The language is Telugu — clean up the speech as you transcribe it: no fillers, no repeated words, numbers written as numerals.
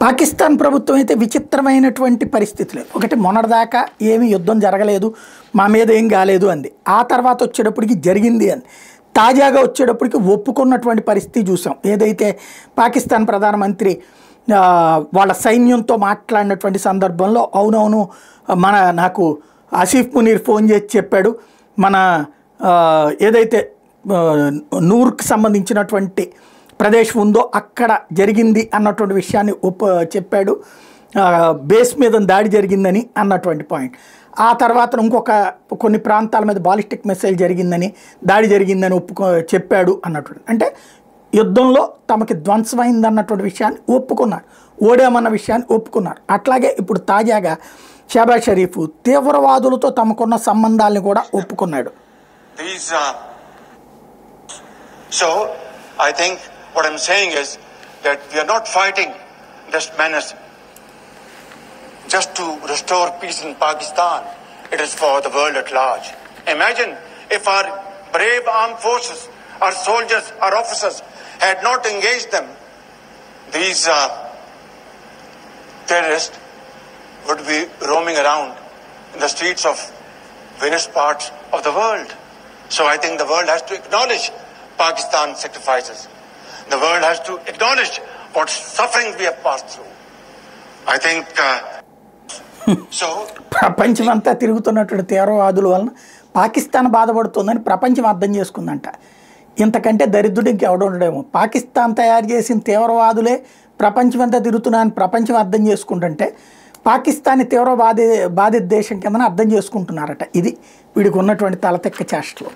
పాకిస్తాన్ ప్రభుత్వం అయితే విచిత్రమైనటువంటి పరిస్థితులే. ఒకటి మొన్నటిదాకా ఏమీ యుద్ధం జరగలేదు, మా మీద ఏం కాలేదు అంది. ఆ తర్వాత వచ్చేటప్పటికి జరిగింది అంది. తాజాగా వచ్చేటప్పటికి ఒప్పుకున్నటువంటి పరిస్థితి చూసాం. ఏదైతే పాకిస్తాన్ ప్రధానమంత్రి వాళ్ళ సైన్యంతో మాట్లాడినటువంటి సందర్భంలో అవునవును నాకు ఆసిఫ్ మునీర్ ఫోన్ చేసి చెప్పాడు, మన ఏదైతే నూర్కి సంబంధించినటువంటి ప్రదేశం ఉందో అక్కడ జరిగింది అన్నటువంటి విషయాన్ని చెప్పాడు, బేస్ మీద దాడి జరిగిందని అన్నటువంటి పాయింట్. ఆ తర్వాత కొన్ని ప్రాంతాల మీద బాలిస్టిక్ మిసైల్ జరిగిందని, దాడి జరిగిందని చెప్పాడు అన్నటువంటి. అంటే యుద్ధంలో తమకి ధ్వంసమైంది అన్నటువంటి విషయాన్ని ఒప్పుకున్నారు, ఓడామన్న విషయాన్ని ఒప్పుకున్నారు. అట్లాగే ఇప్పుడు తాజాగా షహబాజ్ షరీఫ్ తీవ్రవాదులతో తమకున్న సంబంధాలను కూడా ఒప్పుకున్నాడు. So I think what I'm saying is that we are not fighting this menace just to restore peace in Pakistan. It is for the world at large. Imagine if our brave armed forces, our soldiers, our officers had not engaged them. These terrorists would be roaming around in the streets of various parts of the world. So I think the world has to acknowledge Pakistan's sacrifices. The world has to acknowledge what sufferings we have passed through. I think so. ప్రపంచమంతా తిరుగుతున్నటువంటి తీవ్రవాదుల వలన పాకిస్తాన్ బాధపడుతుందని ప్రపంచం అర్థం చేసుకుందంట. ఇంతకంటే దరిద్రుడు ఇంకెవడు ఉండడేమో. పాకిస్తాన్ తయారు చేసిన తీవ్రవాదులే ప్రపంచమంతా తిరుగుతున్నాయని ప్రపంచం అర్థం చేసుకుంటుంటే పాకిస్తాన్ని బాధిత దేశం కింద అర్థం చేసుకుంటున్నారట. ఇది వీడికి ఉన్నటువంటి తలతెక్క చేష్టలు.